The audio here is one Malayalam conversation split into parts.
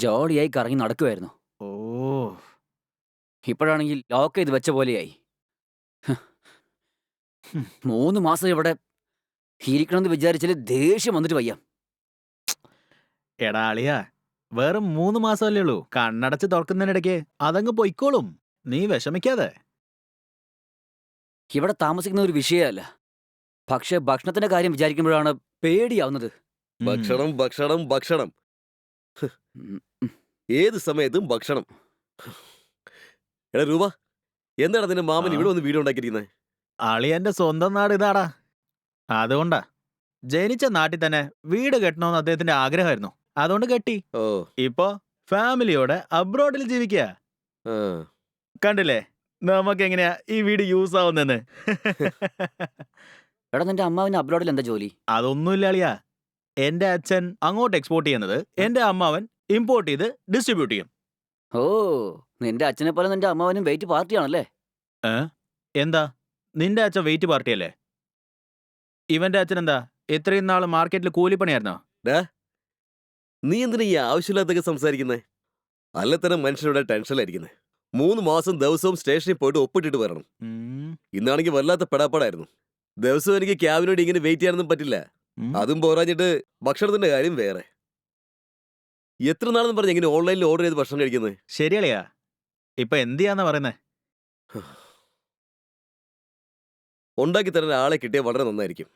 ജോളിയായി കറങ്ങി നടക്കുമായിരുന്നു. ഓ ഇപ്പോഴാണെങ്കിൽ ലോക്ക് ചെയ്ത് വെച്ച പോലെയായി. 3 മാസം ഇവിടെ ഇരിക്കണമെന്ന് വിചാരിച്ചാൽ ദേഷ്യം വന്നിട്ട് വയ്യ. എടാ അളിയാ, വെറും 3 മാസമല്ലേ ഉള്ളൂ. കണ്ണടച്ച് തുറക്കുന്നതിനിടയ്ക്ക് അതങ്ങ് പൊയ്ക്കോളും. നീ വിഷമിക്കാതെ. ഇവിടെ താമസിക്കുന്ന ഒരു വിഷയമല്ല. പക്ഷേ ഭക്ഷണത്തിന്റെ കാര്യം വിചാരിക്കുമ്പോഴാണ് പേടിയാവുന്നത്. ഭക്ഷണം ഭക്ഷണം ഭക്ഷണം ഉം, ഉം. ഏത് സമയത്തും ഭക്ഷണം. എടാ രൂപ, എന്താണ് നിന്റെ മാമൻ ആ? ഇവിടെ വന്ന് വീട് ഉണ്ടാക്കിയിരിക്കുന്നത്? അളിയന്റെ സ്വന്തം നാട് ഇതാടാ. അതുകൊണ്ടാ ജനിച്ച നാട്ടിൽ തന്നെ വീട് കെട്ടണമെന്ന് അദ്ദേഹത്തിന്റെ ആഗ്രഹമായിരുന്നു. അതുകൊണ്ട് കെട്ടി. ഓ ഇപ്പോ ഫാമിലിയോടെ അബ്രോഡിൽ ജീവിക്കുക. ആ. കണ്ടില്ലേ നമുക്ക് എങ്ങനെയാ ഈ വീട് യൂസ് ആവുന്നെന്ന്. എടാ, നിന്റെ അമ്മാവിന് അബ്രോഡിൽ എന്താ ജോലി? അതൊന്നുമില്ല അളിയാ. എന്റെ അച്ഛൻ അങ്ങോട്ട് എക്സ്പോർട്ട് ചെയ്യുന്നത്, എന്റെ അമ്മാവൻ ഇമ്പോർട്ട് ചെയ്ത് ഡിസ്ട്രിബ്യൂട്ട് ചെയ്യും. ഓ, നിന്റെ അച്ഛനെ പോലെ നിന്റെ അമ്മാവനും വെയിറ്റ് പാർട്ടിയാണല്ലേ? എന്താ നിന്റെ അച്ഛൻ വെയിറ്റ് പാർട്ടിയല്ലേ? ഇവന്റെ അച്ഛൻ എന്താ ഇത്രയും നാള് മാർക്കറ്റിൽ കൂലിപ്പണിയായിരുന്നോ? നീ എന്തിനാ ഈ ആവശ്യമില്ലാത്തൊക്കെ സംസാരിക്കുന്നേ? അല്ല തന്നെ മനുഷ്യരുടെ ടെൻഷനിലായിരിക്കുന്നത്. 3 മാസം ദിവസവും സ്റ്റേഷനിൽ പോയിട്ട് ഒപ്പിട്ടിട്ട് വരണം. ഉം, ഇന്നാണെങ്കിൽ വല്ലാത്ത പെടാപ്പാടായിരുന്നു. ദിവസവും എനിക്ക് ക്യാബിനോട് ഇങ്ങനെ വെയിറ്റ് ചെയ്യാനൊന്നും പറ്റില്ല. ഉം. അതും പോരാഞ്ഞിട്ട് ഭക്ഷണത്തിന്റെ കാര്യം വേറെ. എത്ര നാളെന്ന് പറഞ്ഞ് എങ്ങനെ ഓൺലൈനിൽ ഓർഡർ ചെയ്ത് ഭക്ഷണം കഴിക്കുന്നത്? ശരി അളിയാ, ഇപ്പൊ എന്ത് ചെയ്യാന്നാ പറയുന്നേ? ഉണ്ടാക്കി തരാൻ ആളെ കിട്ടിയാൽ വളരെ നന്നായിരിക്കും.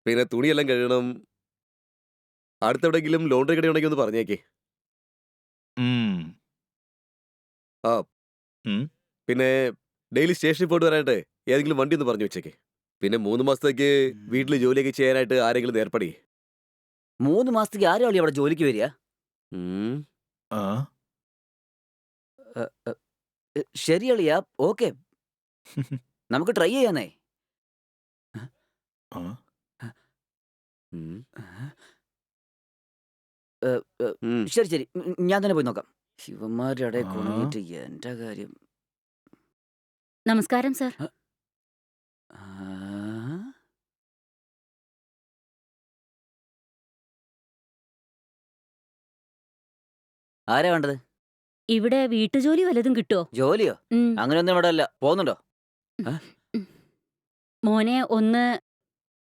പിന്നെ തുണിയെല്ലാം കഴുകണം. അടുത്തെവിടെയെങ്കിലും ലോണ്ടറി കട ഉണ്ടെങ്കിൽ ഒന്ന് പറഞ്ഞേക്കേ. ഉം. ആ. ഉം. പിന്നെ ഡെയിലി സ്റ്റേഷനിൽ പോയിട്ട് വരാനായിട്ട് ഏതെങ്കിലും വണ്ടി ഒന്ന് പറഞ്ഞു വെച്ചേക്കേ. പിന്നെ 3 മാസത്തേക്ക് വീട്ടിൽ ജോലിയൊക്കെ ചെയ്യാനായിട്ട് ആരെങ്കിലും ഏർപ്പെടി. 3 മാസത്തേക്ക് ആരാളി അവിടെ ജോലിക്ക് വരിക? ആ? ശരിയളിയാ, ഓക്കെ, നമുക്ക് ട്രൈ ചെയ്യാന്നേ. ആ? ശരി ശരി, ഞാൻ തന്നെ പോയി നോക്കാം. ശിവന്മാരുടെ ഇടയിൽ ആ? കുണങ്ങിയിട്ട് എന്റെ കാര്യം. നമസ്കാരം സർ. ആ? ആരാ വേണ്ടത്? ഇവിടെ വീട്ടുജോലി വല്ലതും കിട്ടുമോ? ജോലിയോ? അങ്ങനെയൊന്നും ഇവിടെ അല്ല. പോകുന്നുണ്ടോ? മോനെ ഒന്ന്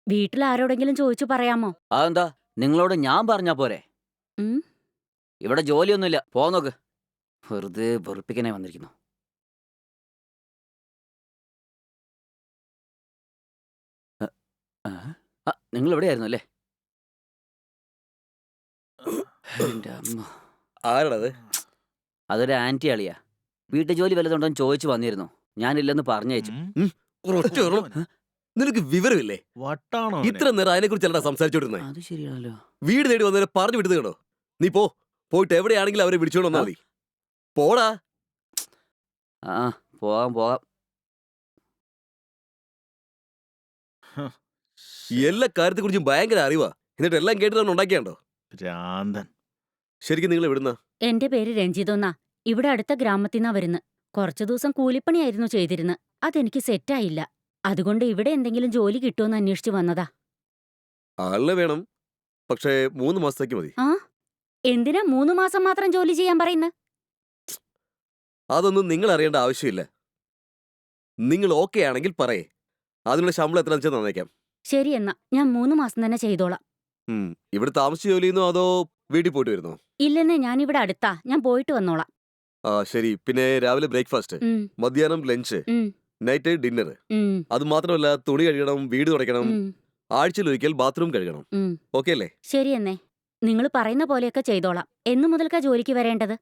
വീട്ടിൽ ആരോടെങ്കിലും ചോദിച്ചു പറയാമോ? അതെന്താ, നിങ്ങളോട് ഞാൻ പറഞ്ഞാ പോരെ? ഉം. ഇവിടെ ജോലിയൊന്നുമില്ല, പോന്നോക്ക്. വെറുതെ വെറുപ്പിക്കാനേ വന്നിരിക്കുന്നു. നിങ്ങൾ എവിടെയായിരുന്നു അല്ലേ? എന്റെ അമ്മ. ആരാടത്? അതൊരു ആന്റി ആളിയാ. വീട്ടു ജോലി വല്ലതുണ്ടോന്ന് ചോദിച്ചു വന്നിരുന്നു. ഞാനില്ലെന്ന് പറഞ്ഞയച്ചു. ഉം. ഒരൊറ്റ ഒരെണ്ണം. നിനക്ക് വിവരമില്ലേ? വട്ടാണോ ഇത്ര നേരം അതിനെ കുറിച്ചല്ല സംസാരിച്ചോണ്ടിരുന്നേ. അത് ശരിയാണല്ലോ. വീട് തേടി വന്നവരെ പറഞ്ഞു വിട്ടത് കേട്ടോ. നീ പോയിട്ട് എവിടെയാണെങ്കിലും അവരെ വിളിച്ചോണ്ട് വന്നാൽ മതി. പോടാ. ആ, പോകാം പോകാം. എല്ലാ കാര്യത്തെ കുറിച്ചും ഭയങ്കര അറിവാ. എന്നിട്ട് എല്ലാം കേട്ടിട്ടാണ് ഉണ്ടാക്കിയാണ്ടോ? ഭ്രാന്തൻ. ശരിക്കും നിങ്ങൾ എവിടുന്നാ? എന്റെ പേര് രഞ്ജിതൊന്നാ. ഇവിടെ അടുത്ത ഗ്രാമത്തിന്നാ വരുന്നത്. കുറച്ചു ദിവസം കൂലിപ്പണിയായിരുന്നു ചെയ്തിരുന്നത്. അതെനിക്ക് സെറ്റായില്ല. അതുകൊണ്ട് ഇവിടെ എന്തെങ്കിലും ജോലി കിട്ടുമെന്ന് അന്വേഷിച്ചു വന്നതാ. ആളിനെ വേണം, പക്ഷേ 3 മാസത്തേക്ക് മതി. ആ? എന്തിനാ 3 മാസം മാത്രം ജോലി ചെയ്യാൻ പറയുന്നത്? അതൊന്നും നിങ്ങൾ അറിയേണ്ട ആവശ്യമില്ല. നിങ്ങൾ ഓക്കെ ആണെങ്കിൽ പറയേ. അതിനുള്ള ശമ്പളം എത്ര വെച്ചാൽ തന്നേക്കാം. ശരി എന്നാ, ഞാൻ 3 മാസം തന്നെ ചെയ്തോളാം. ഇവിടെ താമസിച്ച് ജോലി ചെയ്യുന്നോ അതോ വീട്ടിൽ പോയിട്ട് വരുന്നോ? ഇല്ലെന്നേ, ഞാനിവിടെ അടുത്താ. ഞാൻ പോയിട്ട് വന്നോളാം. ആ ശരി. പിന്നെ രാവിലെ ബ്രേക്ക്ഫാസ്റ്റ്, ഉം, മധ്യാഹ്നം ലഞ്ച്, ഉം, നൈറ്റ് ഡിന്നർ. ഉം, അത് മാത്രമല്ല തുണി കഴുകണം, വീട് തുടയ്ക്കണം, ഉം, ആഴ്ചയിൽ ഒരിക്കൽ ബാത്റൂം കഴുകണം. ഉം. ഓക്കെ അല്ലേ? ശരി എന്നേ, നിങ്ങൾ പറയുന്ന പോലെയൊക്കെ ചെയ്തോളാം. എന്നു മുതൽക്കാ ജോലിക്ക് വരേണ്ടത്?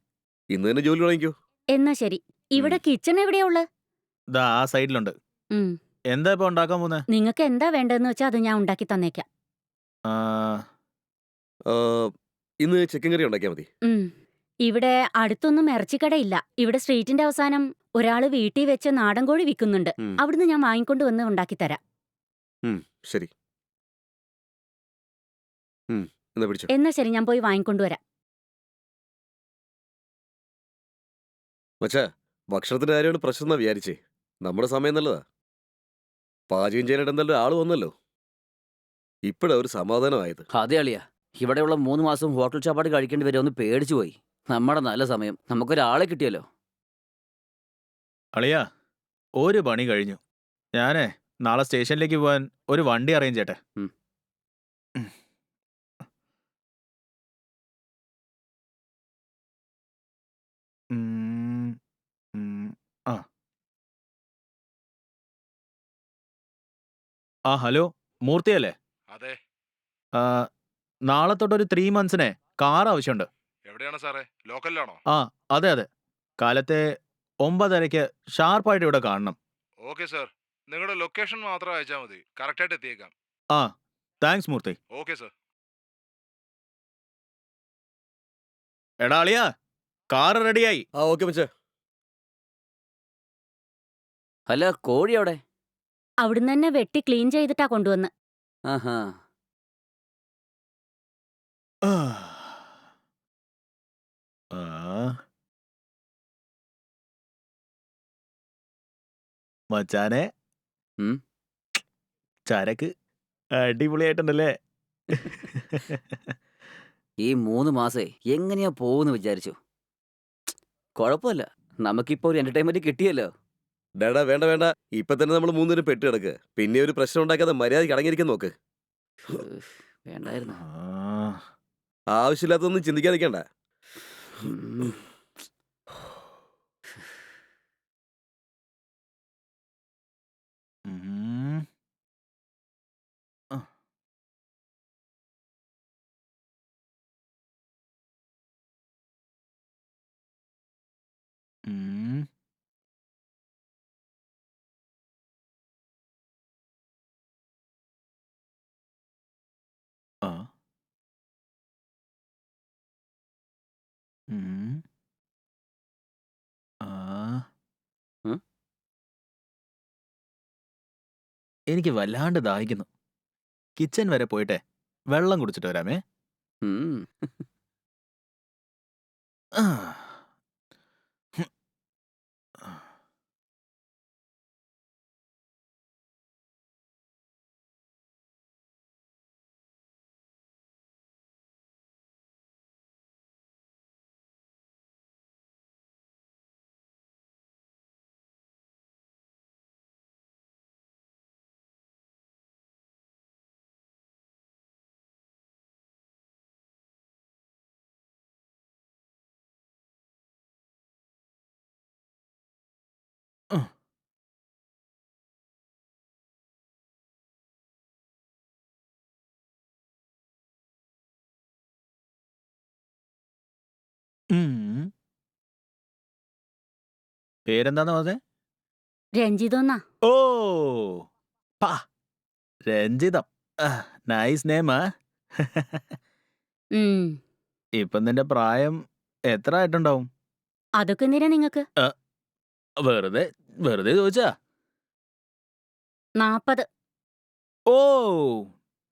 ഇന്ന് തന്നെ ജോലി തുടങ്ങിക്കോ. എന്നാ ശരി. ഇവിടെ കിച്ചൺ എവിടെയാ ഉള്ളത്? ദാ ആ സൈഡിലുണ്ട്. എന്താ ഇപ്പൊ ഉണ്ടാക്കാൻ പോകുന്നേ? നിങ്ങൾക്ക് എന്താ വേണ്ടതെന്ന് വെച്ചാൽ അത് ഞാൻ ഉണ്ടാക്കി തന്നേക്കാം. ആ, ഇന്ന് ചിക്കൻ കറി ഉണ്ടാക്കിയാൽ മതി. ഇവിടെ അടുത്തൊന്നും ഇറച്ചിക്കടയില്ല. ഇവിടെ സ്ട്രീറ്റിന്റെ അവസാനം ഒരാള് വീട്ടിൽ വെച്ച് നാടൻ കോഴി വിൽക്കുന്നുണ്ട്. ഉം, അവിടുന്ന് ഞാൻ വാങ്ങിക്കൊണ്ട് വന്ന് ഉണ്ടാക്കി തരാം. ശരി. എന്നാ പിടിച്ചോ. എന്നാ ശരി, ഞാൻ പോയി വാങ്ങിക്കൊണ്ടുവരാം. മച്ചാ, ഭക്ഷണത്തിന്റെ കാര്യമാണ് പ്രശ്നം എന്നാ വിചാരിച്ചേ. നമ്മുടെ സമയം നല്ലതാ. പാചകം ചെയ്യാനായിട്ട് എന്തായാലും ആള് വന്നല്ലോ. ഇപ്പോഴാ ഒരു സമാധാനമായത്. അതെ അളിയാ, ഇവിടെയുള്ള 3 മാസം ഹോട്ടൽ ചാപ്പാട് കഴിക്കേണ്ടി വരുമെന്ന് പേടിച്ചു പോയി. നമ്മുടെ നല്ല സമയം. നമുക്കൊരാളെ കിട്ടിയല്ലോ. അളിയാ, ഒരു പണി കഴിഞ്ഞു. ഞാനേ നാളെ സ്റ്റേഷനിലേക്ക് പോകാൻ ഒരു വണ്ടി അറേഞ്ച് ചെയ്യട്ടെ. ഉം. ഉം, ഉം, ആ ഹലോ, മൂർത്തിയല്ലേ? അതെ. ആ, നാളെ തൊട്ടൊരു 3 മന്ത്സിനെ കാർ ആവശ്യമുണ്ട്. എവിടെയാണ് സാറേ? ലോക്കലിലാണോ? ആ, അതെ അതെ. കാലത്തെ 9:30 ഷാർപ്പായിട്ട് ഇവിടെ കാണണം. Okay sir. നിങ്ങളുടെ ലൊക്കേഷൻ മാത്രം അയച്ചാൽ മതി. കറക്റ്റായിട്ട് എത്തിയേക്കാം. ആ, താങ്ക്സ് മൂർത്തി. Okay sir. എടാ അളിയാ, കാർ റെഡിയായി. ആ ഓക്കെ മച്ചാ. അല്ല, കോഴി അവിടെ? അവിടുന്ന് തന്നെ വെട്ടി ക്ലീൻ ചെയ്തിട്ടാ കൊണ്ടുവന്ന്. ആഹാ. ആ, ആ, മച്ചാനെ, ഉം. ചരക്ക് അടിപൊളിയായിട്ടുണ്ടല്ലേ? ഈ 3 മാസേ എങ്ങനെയാ പോകുന്നു വിചാരിച്ചു. കുഴപ്പമില്ല, നമുക്കിപ്പോ ഒരു എന്റർടൈൻമെന്റ് കിട്ടിയല്ലോ. ഡാടാ വേണ്ട വേണ്ട, ഇപ്പൊ തന്നെ നമ്മൾ മൂന്നുപേരും പെട്ട് കിടക്ക്. പിന്നെ ഒരു പ്രശ്നം ഉണ്ടാക്കാതെ മര്യാദയ്ക്ക് അടങ്ങിയിരിക്കാൻ നോക്ക്. വേണ്ടായിരുന്നു. ആ, ആവശ്യമില്ലാത്തൊന്നും ചിന്തിക്കാൻ നിൽക്കണ്ട. ഉം. ഉം, ആ, ഉം, ആ, ഉം, ആ. ഉം? എനിക്ക് വല്ലാണ്ട് ദാഹിക്കുന്നു. കിച്ചൺ വരെ പോയിട്ടെ വെള്ളം കുടിച്ചിട്ട് വരാമേ. ഉം. ആ, ആ, ഉം. പേരെന്താന്ന് പറഞ്ഞേ? രഞ്ജിതൊന്നാ. ഓ, പാ, രഞ്ജിതം. നൈസ് നെയിമാ. ഉം. ഇപ്പം നിന്റെ പ്രായം എത്ര ആയിട്ടുണ്ടാവും? അതൊക്കെ എന്തിനാ നിങ്ങക്ക്? ആ, വെറുതെ വെറുതെ ചോദിച്ചാ. 40. ഓ,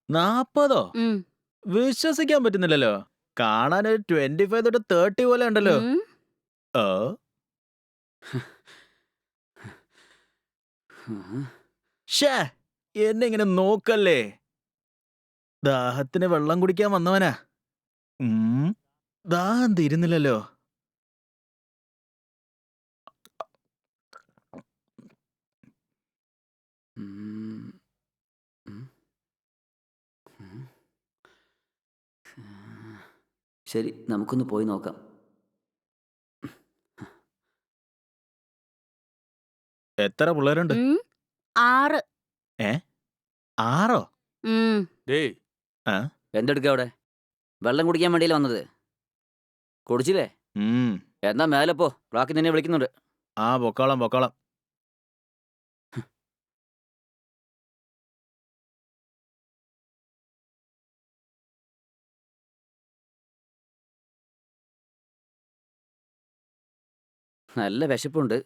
40ഓ? ഉം. വിശ്വസിക്കാൻ പറ്റുന്നില്ലല്ലോ. കാണാൻ ഒരു 25 തൊട്ട് 30 പോലെ ഉണ്ടല്ലോ. ഉം. ഓ, ഷേ, എന്നെ ഇങ്ങനെ നോക്കല്ലേ. ദാഹത്തിന് വെള്ളം കുടിക്കാൻ വന്നവനാ. ഉം, ദാഹം തീരുന്നില്ലല്ലോ. ഉം. ഉം. ഉം. ശരി, നമുക്കൊന്ന് പോയി നോക്കാം. എത്ര പിള്ളേരുണ്ട്? 6. ഏ, 6ഓ? ഉം. ഡേയ്, ആ, എന്തെടുക്ക അവിടെ? വെള്ളം കുടിക്കാൻ വേണ്ടിയല്ലേ വന്നത്? കുടിച്ചില്ലേ? ഉം. എന്നാ മേലെ പോ, റാക്കി നിന്നെ വിളിക്കുന്നുണ്ട്. ആ, പൊക്കോളാം പൊക്കോളാം. നല്ല വിശപ്പുണ്ട്.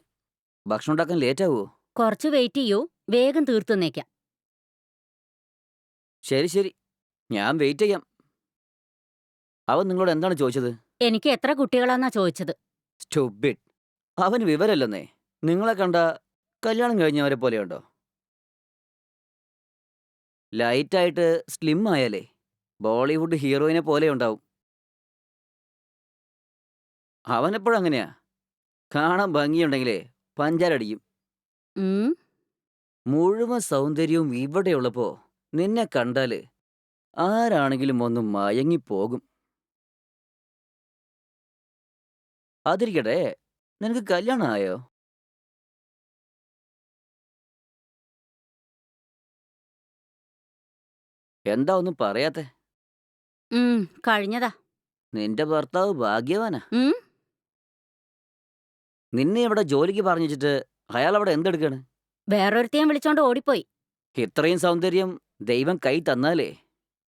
ഭക്ഷണം ഉണ്ടാക്കാൻ ലേറ്റ് ആവുമോ? കുറച്ച് വെയിറ്റ് ചെയ്യൂ, വേഗം തീർത്തുന്നേക്കാം. ശരി ശരി, ഞാൻ വെയിറ്റ് ചെയ്യാം. അവൻ നിങ്ങളോട് എന്താണ് ചോദിച്ചത്? എനിക്ക് എത്ര കുട്ടികളാന്നാ ചോദിച്ചത്. സ്റ്റുപ്പിഡ്. അവന് വിവരമില്ലെന്നേ. നിങ്ങളെ കണ്ട കല്യാണം കഴിഞ്ഞവരെ പോലെയുണ്ടോ? ലൈറ്റായിട്ട് സ്ലിം ആയാലേ ബോളിവുഡ് ഹീറോയിനെ പോലെ ഉണ്ടാവും. അവനെപ്പോഴും അങ്ങനെയാ. കാണാൻ ഭംഗിയുണ്ടെങ്കിലേ പഞ്ചാരടിക്കും. ഉം. മുഴുവൻ സൗന്ദര്യവും ഇവിടെയുള്ളപ്പോ നിന്നെ കണ്ടാല് ആരാണെങ്കിലും ഒന്ന് മയങ്ങിപ്പോകും. അതിരിക്കട്ടെ, നിനക്ക് കല്യാണം ആയോ? എന്താ ഒന്നും പറയാത്തെ? കഴിഞ്ഞതാ. നിന്റെ ഭർത്താവ് ഭാഗ്യവാനാ. ഉം. നിന്നെ ഇവിടെ ജോലിക്ക് പറഞ്ഞു വെച്ചിട്ട് അയാൾ അവിടെ എന്തെടുക്കാണ്? വേറൊരുത്തിയും വിളിച്ചോണ്ട് ഓടിപ്പോയി. ഇത്രയും സൗന്ദര്യം ദൈവം കൈ തന്നാലേ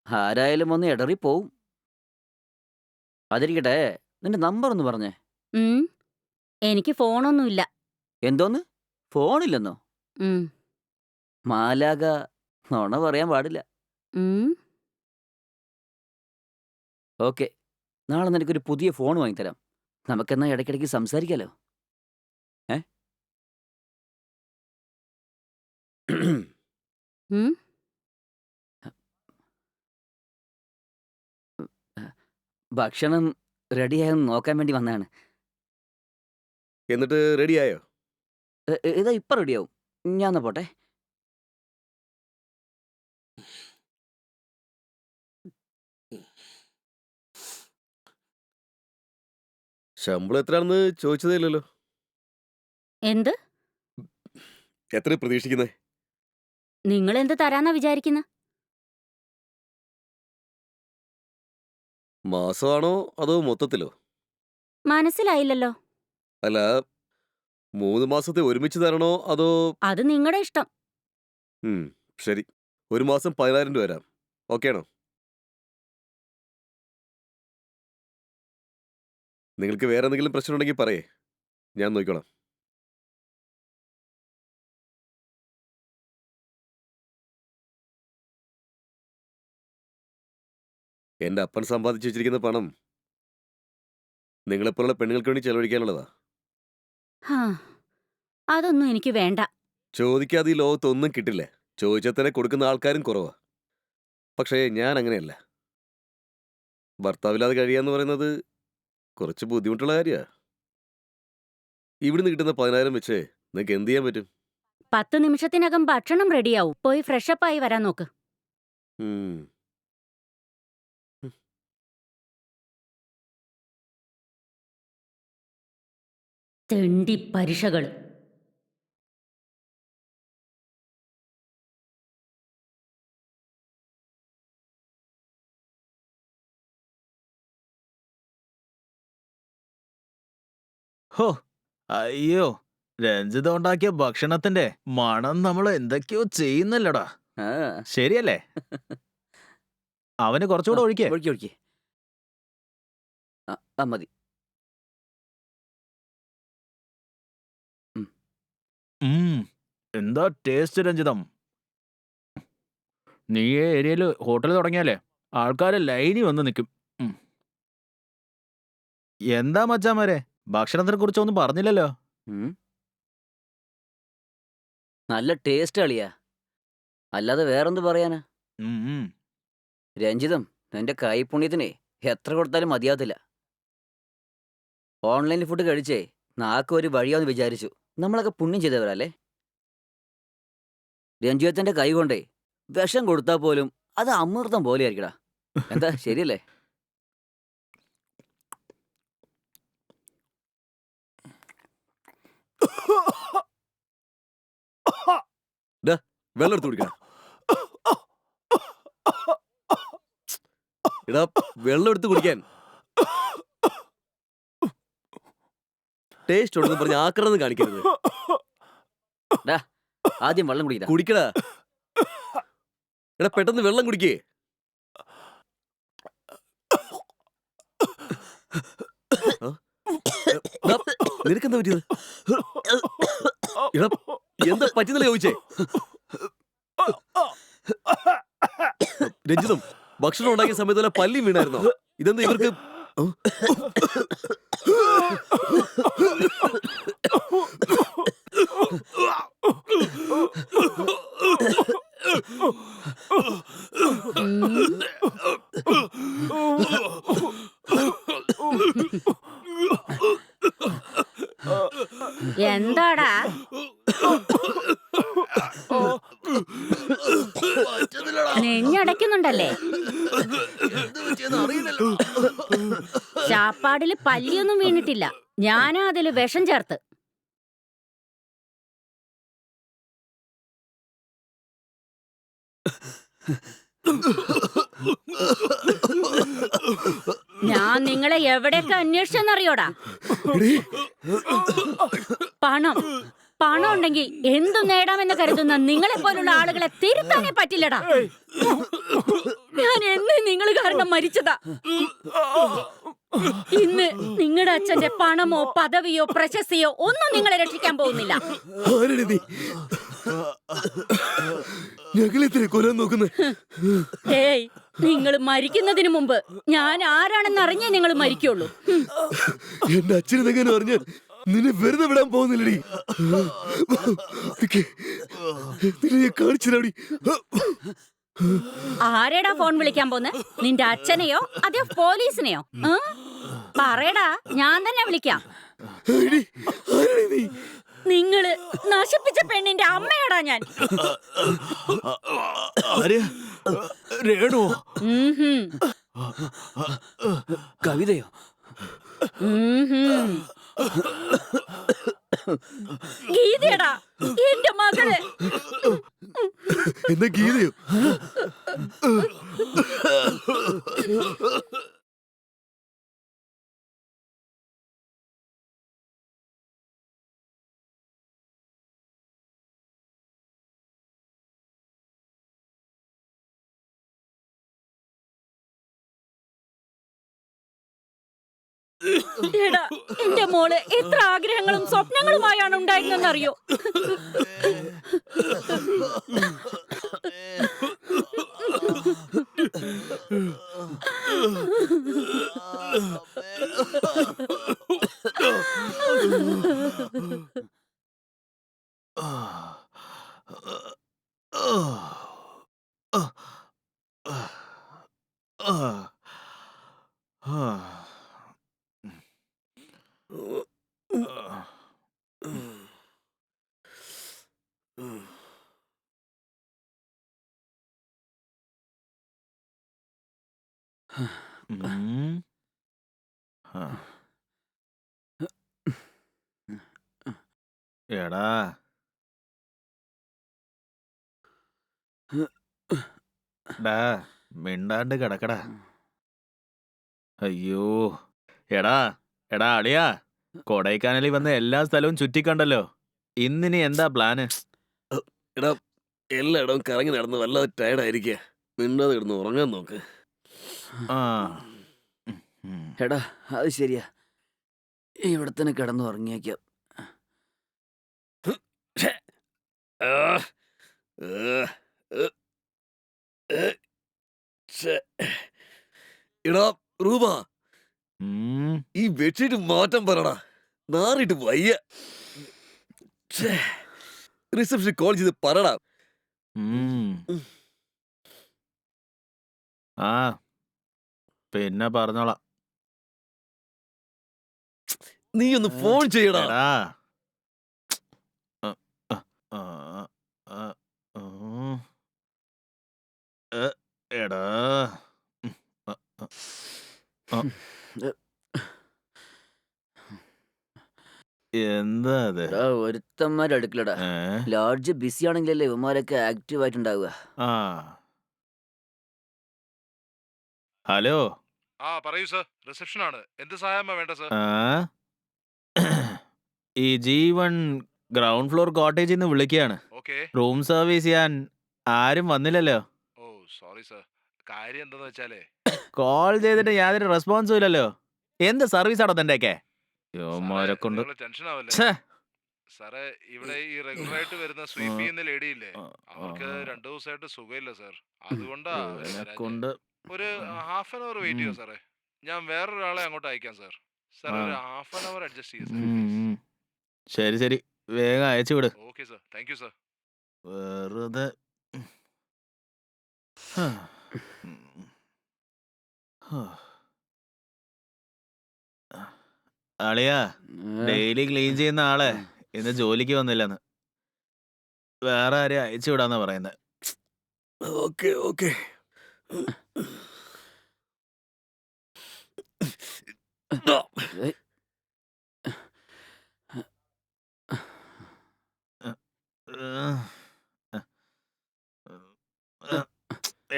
ആരായാലും ഒന്ന് ഇടറിപ്പോവും. അതിരിക്കട്ടെ, നിന്റെ നമ്പർ ഒന്ന് പറഞ്ഞേ. ഉം. എനിക്ക് ഫോണൊന്നുമില്ല. എന്തോന്ന്? ഫോണില്ലെന്നോ? ഉം. മാലാക നുണ പറയാൻ പാടില്ല. ഉം. ഓക്കെ, നാളെ നിനക്കൊരു പുതിയ ഫോൺ വാങ്ങിത്തരാം. നമുക്കെന്നാ ഇടയ്ക്കിടയ്ക്ക് സംസാരിക്കാലോ. ഏ ഉം. ഭക്ഷണം റെഡിയായെന്ന് നോക്കാൻ വേണ്ടി വന്നതാണ്. എന്നിട്ട് റെഡിയായോ? ഇതാ ഇപ്പം റെഡിയാവും. ഞാൻ എന്നാ പോട്ടെ. ശമ്പളം എത്രയാണെന്ന് ചോദിച്ചതേ ഇല്ലല്ലോ. എന്ത്? എത്ര പ്രതീക്ഷിക്കുന്നേ? നിങ്ങൾ എന്ത് തരാന്നാ വിചാരിക്കുന്ന? മാസമാണോ അതോ മൊത്തത്തിലോ? മനസ്സിലായില്ലല്ലോ. അല്ല, 3 മാസത്തെ ഒരുമിച്ച് തരണോ അതോ? അത് നിങ്ങളുടെ ഇഷ്ടം. ശരി, ഒരു മാസം 10,000 രൂപ വരാം. ഓക്കെ ആണോ? നിങ്ങൾക്ക് വേറെ എന്തെങ്കിലും പ്രശ്നം ഉണ്ടെങ്കിൽ പറയേ, ഞാൻ നോക്കിക്കോളാം. എൻ്റെ അപ്പൻ സമ്പാദിച്ചു വെച്ചിരിക്കുന്ന പണം നിങ്ങളെപ്പോലുള്ള പെണ്ണുങ്ങൾക്ക് വേണ്ടി ചെലവഴിക്കാനുള്ളതാ. ഹാ, അതൊന്നും എനിക്ക് വേണ്ട. ചോദിക്കാതെ ഈ ലോകത്തൊന്നും കിട്ടില്ല. ചോദിച്ചാൽ തന്നെ കൊടുക്കുന്ന ആൾക്കാരും കുറവാ. പക്ഷേ ഞാൻ അങ്ങനെയല്ല. ഭർത്താവില്ലാതെ കഴിയാന്ന് പറയുന്നത് കുറച്ച് ബുദ്ധിമുട്ടുള്ള കാര്യമാണ്. ഇവിടുന്ന് കിട്ടുന്ന 10,000 വെച്ച് നിങ്ങൾക്ക് എന്ത് ചെയ്യാൻ പറ്റും? 10 നിമിഷത്തിനകം ഭക്ഷണം റെഡിയാവും. പോയി ഫ്രഷപ്പായി വരാൻ നോക്ക്. ഉം. തെണ്ടി പരിഷകള്. ഹോ, അയ്യോ, രഞ്ജിത ഉണ്ടാക്കിയ ഭക്ഷണത്തിന്റെ മണം നമ്മൾ എന്തൊക്കെയോ ചെയ്യുന്നല്ലടാ. ആ ശരിയല്ലേ? അവന് കുറച്ചുകൂടെ ഒഴിക്കേ. ഒഴിക്കി ഒഴിക്കി. ആ മതി. എന്താ ടേസ്റ്റ് രഞ്ജിതം. നീ ഈ ഏരിയയില് ഹോട്ടൽ തുടങ്ങിയാലേ ആൾക്കാര് ലൈനി വന്ന് നിൽക്കും. എന്താ മച്ചാമാരെ, ഭക്ഷണത്തിനെ കുറിച്ചൊന്നും പറഞ്ഞില്ലല്ലോ. നല്ല ടേസ്റ്റ് കളിയാ, അല്ലാതെ വേറെന്ത് പറയാനാ. രഞ്ജിതം, നിന്റെ കൈപുണ്യത്തിനെ എത്ര കൊടുത്താലും മതിയാകത്തില്ല. ഓൺലൈനിൽ ഫുഡ് കഴിച്ചേ നാക്ക് ഒരു വഴിയാന്ന് വിചാരിച്ചു. നമ്മളൊക്കെ പുണ്യം ചെയ്തവരല്ലേ. രഞ്ജിതത്തിന്റെ കൈ കൊണ്ടേ വിഷം കൊടുത്താൽ പോലും അത് അമൃതം പോലെ ആയിരിക്കടാ. എന്താ ശരിയല്ലേ? വെള്ളം എടുത്ത് കുടിക്കണം. എടാ, വെള്ളം എടുത്ത് കുടിക്കാൻ. ടേസ്റ്റ് ഉണ്ടെന്ന് പറഞ്ഞ് ആക്രമണം കാണിക്കരുത്. ആദ്യം വെള്ളം കുടിക്കടാ. കുടിക്കടാ. എടാ, പെട്ടെന്ന് വെള്ളം കുടിക്കേ. നിനക്കെന്താ പറ്റിയത്? എടാ, എന്താ പറ്റുന്നില്ല ചോദിച്ചേ. രഞ്ജിതം, ഭക്ഷണം ഉണ്ടാക്കിയ സമയത്ത് വല്ല പല്ലിയും വീണായിരുന്നോ? ഇതെന്താ ഇവർക്ക്? എന്താടാ? നെഞ്ഞടയ്ക്കുന്നുണ്ടല്ലേ? ചാപ്പാടില് പല്ലിയൊന്നും വീണിട്ടില്ല. ഞാനാ അതില് വിഷം ചേർത്ത്. ഞാൻ നിങ്ങളെ എവിടെയൊക്കെ അന്വേഷിച്ചെന്നറിയോടാ? പണം പണം ഉണ്ടെങ്കിൽ എന്തു നേടാമെന്ന് കരുതുന്ന നിങ്ങളെ പോലുള്ള ആളുകളെ തിരുത്താനേ പറ്റില്ലടാ. ഞാൻ എന്ന് നിങ്ങൾ കാരണം മരിച്ചതാ. ഇന്ന് നിങ്ങളുടെ അച്ഛന്റെ പണമോ പദവിയോ പ്രശസ്തിയോ ഒന്നും നിങ്ങളെ രക്ഷിക്കാൻ പോകുന്നില്ല. ഏയ്, നിങ്ങൾ മരിക്കുന്നതിന് മുമ്പ് ഞാൻ ആരാണെന്ന് അറിഞ്ഞേ നിങ്ങൾ മരിക്കുള്ളൂ. എന്റെ അച്ഛനെങ്ങനെ അറിഞ്ഞാൽ നിന്നെ വെറുതെ വിടാൻ പോകുന്നില്ലടി. കാണിച്ചില്ലടി. ആരെടാ ഫോൺ വിളിക്കാൻ പോന്നെ? നിന്റെ അച്ഛനെയോ അതോ പോലീസിനെയോ? പറയടാ, ഞാൻ തന്നെ വിളിക്കാം. നിങ്ങള് നശിപ്പിച്ച പെണ്ണിന്റെ അമ്മയാടാ ഞാൻ. കവിതയോ? ഗീതയടാ, എന്റെ മകള്. എന്താ ഗീതയോ? എടാ, എന്റെ മോള് എത്ര ആഗ്രഹങ്ങളും സ്വപ്നങ്ങളുമായാണ് ഉണ്ടായിരുന്നെന്നറിയോ? എടാ, മിണ്ടാണ്ട് കിടക്കടാ. അയ്യോ, എടാ എടാ അളിയാ, കൊടൈക്കാനലിൽ വന്ന് എല്ലാ സ്ഥലവും ചുറ്റിക്കണ്ടല്ലോ. ഇന്നിനി എന്താ പ്ലാന്? എടാ, എല്ലായിടവും കറങ്ങി നടന്ന് വല്ലാതെ ടയർഡായിരിക്കുക. മിണ്ടാതെ കിടന്ന് ഉറങ്ങാൻ നോക്ക്. എടാ, അത് ശരിയാ. ഇവിടെ തന്നെ കിടന്നു ഉറങ്ങിയേക്കാം. എടാ റൂപ, ഈ ബെഡ്ഷീറ്റ് മാറ്റം പറടാ. നാറിട്ട് വയ്യ. റിസപ്ഷൻ കോൾ ചെയ്ത് പറടാ. ആ, പിന്നെ പറഞ്ഞോളാം. നീ ഒന്ന് ഫോൺ ചെയ്യടാ. എടാ, എന്താ അത്? ഒരുത്തന്മാരുടെ അടുക്കലടാ. ലോഡ്ജ് ബിസി ആണെങ്കിലല്ലേ ഇവന്മാരൊക്കെ ആക്റ്റീവ് ആയിട്ടുണ്ടാവുക. ഹലോ. ആ പറയൂ സർ, റിസപ്ഷൻ ആണ്. എന്ത് സഹായമാ വേണ്ട സർ? ഈ G1 ഗ്രൗണ്ട് ഫ്ലോർ കോട്ടേജിൽ നിന്ന് വിളിക്കുകയാണ്. റൂം സർവീസ് ചെയ്യാൻ ആരും വന്നില്ലല്ലോ. ഓ സോറി സർ. കാര്യം എന്താന്ന് വെച്ചാലേ, കോൾ ചെയ്തിട്ട് യാതൊരു റെസ്പോൺസും ഇല്ലല്ലോ. എന്ത് സർവീസ് ആണോ തന്റെയൊക്കെ? കൊണ്ട് ടെൻഷൻ ആവല്ലേ സാറേ. ഇവിടെ ഈ റെഗുലർ ആയിട്ട് വരുന്ന സ്വീപ്പ് ചെയ്യുന്ന ലേഡി ഇല്ലേ, അവർക്ക് 2 ദിവസമായിട്ട് സുഖമില്ല സർ. അതുകൊണ്ടാ കൊണ്ട് ഒരു ഹാഫ് ആൻ അവർ വെയിറ്റ് ചെയ്യോ സാറേ. ഞാൻ വേറൊരാളെ അങ്ങോട്ട് അയക്കാം സർ. സാർ ഒരു ഹാഫ് ആൻ അവർ അഡ്ജസ്റ്റ് ചെയ്യും സർ. ശരി ശരി, വേഗം അയച്ചു വിട്. Okay sir, thank you sir. വെറുതെ അളിയാ, ഡെയിലി ക്ലീൻ ചെയ്യുന്ന ആളെ ഇന്ന് ജോലിക്ക് വന്നില്ലെന്ന്. വേറെ ആരെയും അയച്ചു വിടാന്നാ പറയുന്നത്. Okay okay. ഏയ്.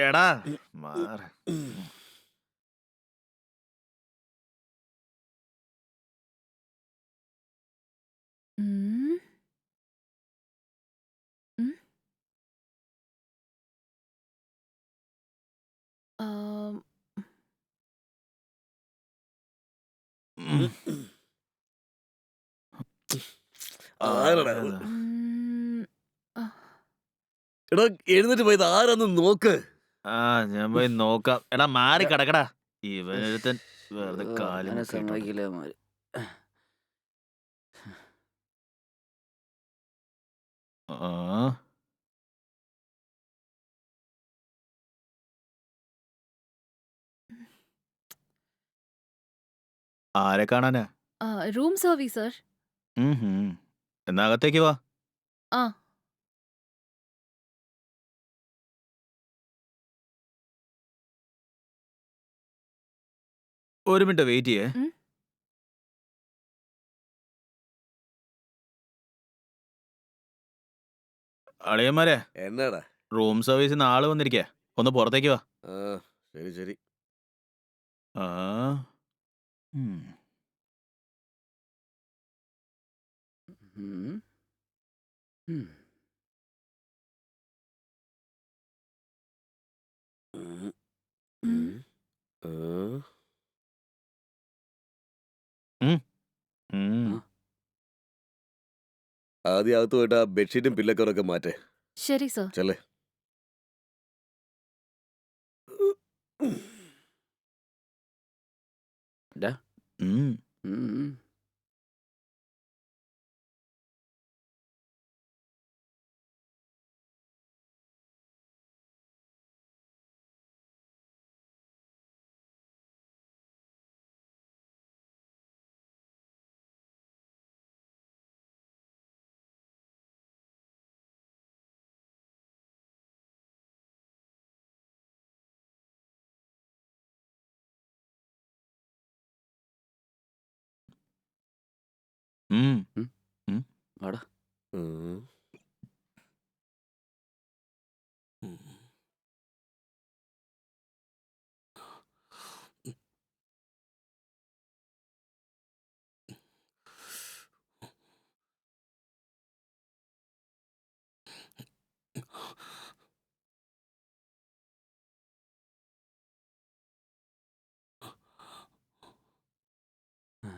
എടാ മാറ്. ഉം. ഉം. ആം. ഉം. ആരാടാ അത്? ആരാ? ഉം. ആ. എടാ എഴുന്നേറ്റ് പോയത് ആരാന്ന് നോക്ക്. ഞാൻ പോയി നോക്കാം. എടാ മാറി കിടക്കടാ. ഇവനൊരുത്തൻ വെറുതെ കാലും അങ്ങനെ മുക്കിയിട്ടുണ്ട്. സമ്മതിക്കില്ല അവന്മാര്. ആ ആരെ കാണാനാ? Room service sir. എന്നാ അകത്തേക്ക് വാ. ആ. ഒരു മിനിറ്റ് വെയിറ്റ് ചെയ്യേ. ഉം. അളിയന്മാരെ, എന്നാടാ? റൂം സർവീസിന് ആള് വന്നിരിക്കേ. ഒന്ന് പുറത്തേക്ക് വാ. ആ ശരി ശരി. ആ ഉം. ഉം. ഉം. ഉം. ഉം. ഉം. ആ. ഉം. ആദ്യം അകത്ത് പോയിട്ട് ആ ബെഡ്ഷീറ്റും പില്ലക്കവറൊക്കെ മാറ്റേ. ശരി സർ. ചെല്ലേ. ഡാ. ഉം. ഉം. ഉം. ഉം. ഉം. വാടാ. ഉം. ഉം. ആ.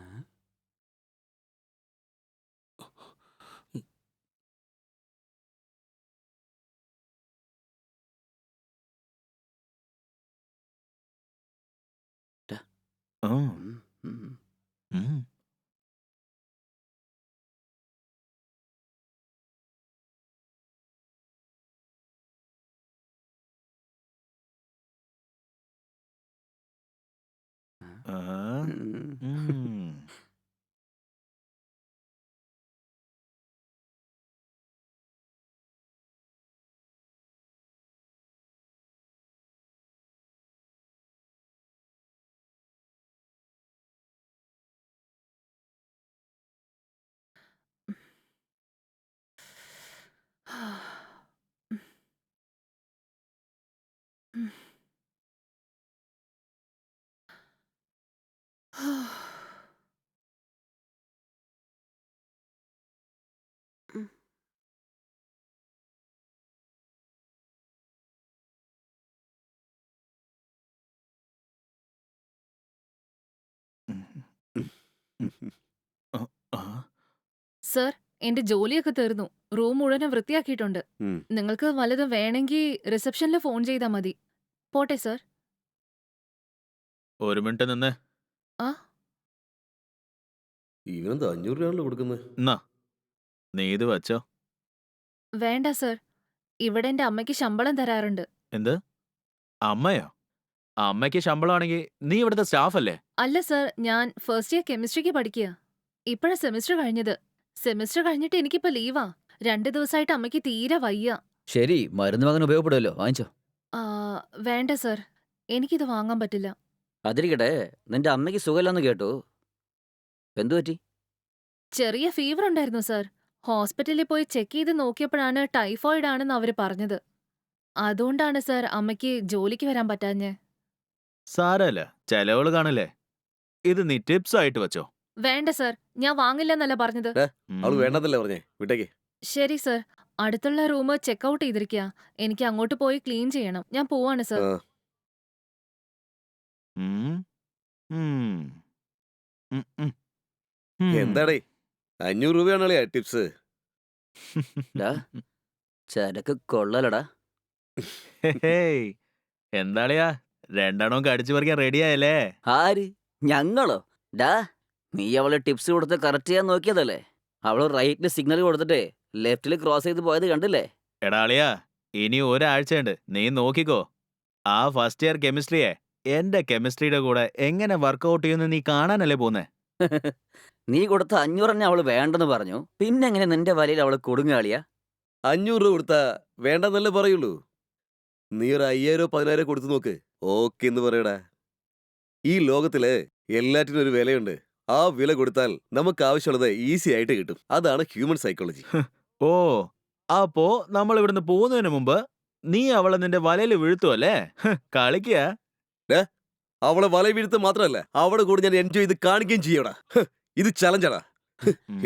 ഉം. ഉം. ഉം. ആ. ഉം. ഉം. ആ. സർ, എന്റെ ജോലിയൊക്കെ തീർന്നു. റൂം മുഴുവനും വൃത്തിയാക്കിയിട്ടുണ്ട്. ഉം. നിങ്ങൾക്ക് വല്ലതും വേണമെങ്കിൽ റിസപ്ഷനിൽ ഫോൺ ചെയ്താൽ മതി. പോട്ടെ സർ. ഒരു മിനിറ്റ് നിന്ന്. ആ. ഇവനെന്താ 500 രൂപയാണല്ലോ കൊടുക്കുന്നത്. എന്നാ നീ ഇത് വച്ചോ. വേണ്ട സർ. ഇവിടെ എന്റെ അമ്മയ്ക്ക് ശമ്പളം തരാറുണ്ട്. എന്ത്? അമ്മയോ? അമ്മയ്ക്ക് ശമ്പളമാണെങ്കിൽ നീ ഇവിടുത്തെ സ്റ്റാഫ് അല്ലേ? അല്ല സർ, ഞാൻ ഫസ്റ്റ് ഇയർ കെമിസ്ട്രിക്ക് പഠിക്കുക. ഇപ്പോഴാ സെമിസ്റ്റർ കഴിഞ്ഞത്. സെമിസ്റ്റർ കഴിഞ്ഞിട്ട് എനിക്കിപ്പോ ലീവാ. 2 ദിവസമായിട്ട് അമ്മയ്ക്ക് തീരെ വയ്യ. ശരി, മരുന്ന് വാങ്ങാൻ ഉപയോഗപ്പെടുമല്ലോ, വാങ്ങിച്ചോ. ആ, വേണ്ട സർ. എനിക്കിത് വാങ്ങാൻ പറ്റില്ല. അതിരിക്കട്ടെ, നിന്റെ അമ്മയ്ക്ക് സുഖമില്ലെന്ന് കേട്ടു. എന്തു പറ്റി? ചെറിയ ഫീവർ ഉണ്ടായിരുന്നു സർ. ഹോസ്പിറ്റലിൽ പോയി ചെക്ക് ചെയ്ത് നോക്കിയപ്പോഴാണ് ടൈഫോയിഡ് ആണെന്ന് അവര് പറഞ്ഞത്. അതുകൊണ്ടാണ് സർ അമ്മയ്ക്ക് ജോലിക്ക് വരാൻ പറ്റാഞ്ഞെ. സാരല്ല, ചെലവുകള് കാണില്ലേ. ഇത് നീ ടിപ്സ് ആയിട്ട് വെച്ചോ. വേണ്ട സർ, ഞാൻ വാങ്ങില്ലെന്നല്ല പറഞ്ഞത്. അവള് വേണ്ടെന്നല്ലേ പറഞ്ഞേ, വിട്ടേക്ക്. ശരി സർ. അടുത്തുള്ള റൂം ചെക്ക് ഔട്ട് ചെയ്തിരിക്കുക. എനിക്ക് അങ്ങോട്ട് പോയി ക്ലീൻ ചെയ്യണം. ഞാൻ പോവാണ് സർ. ആ, ഉം. ഉം. ഉം, ഉം. ഉം. എന്താടേ 500 രൂപയാണല്ലേ ടിപ്സ്? ഡാ, ചരക്ക് കൊള്ളലടാ. ഹേയ്, എന്താളിയാ രണ്ടെണ്ണം കടിച്ചു പറിക്കാൻ റെഡിയായല്ലേ? ആര്? ഞങ്ങളോ? ഡാ, നീ അവളെ ടിപ്സ് കൊടുത്ത് കറക്റ്റ് ചെയ്യാൻ നോക്കിയതല്ലേ? അവള് റൈറ്റില് സിഗ്നൽ കൊടുത്തിട്ടേ ലെഫ്റ്റില് ക്രോസ് ചെയ്ത് പോയത് കണ്ടില്ലേ? എടാളിയാ, ഇനി ഒരാഴ്ചയുണ്ട്, നീ നോക്കിക്കോ. ആ ഫസ്റ്റ് ഇയർ കെമിസ്ട്രിയെ എന്റെ കെമിസ്ട്രിയുടെ കൂടെ എങ്ങനെ വർക്കൗട്ട് ചെയ്യുമെന്ന് നീ കാണാനല്ലേ പോന്നെ. നീ കൊടുത്ത 500 തന്നെ അവള് വേണ്ടെന്ന് പറഞ്ഞു. പിന്നെ എങ്ങനെ നിന്റെ വലയിൽ അവള് കൊടുങ്ങാളിയാ? 500 രൂപ കൊടുത്താ വേണ്ടെന്നല്ലേ പറയുള്ളൂ. നീ ഒരു 5000 10,000 കൊടുത്തു നോക്ക്, ഓക്കെ എന്ന് പറയടാ. ഈ ലോകത്തില് എല്ലാറ്റിനും ഒരു വിലയുണ്ട്. ആ വില കൊടുത്താൽ നമുക്ക് ആവശ്യമുള്ളത് ഈസി ആയിട്ട് കിട്ടും. അതാണ് ഹ്യൂമൻ സൈക്കോളജി. ഓ, അപ്പോ നമ്മൾ ഇവിടുന്ന് പോകുന്നതിന് മുമ്പ് നീ അവളെ നിന്റെ വലയിൽ വീഴ്ത്തുവല്ലേ? കളിക്കുക. അവളെ വല വീഴ്ത്ത മാത്രമല്ല, അവളെ കൂടെ ഞാൻ എൻജോയ് ചെയ്ത് കാണിക്കുകയും ചെയ്യടാ. ഇത് ചലഞ്ചാടാ.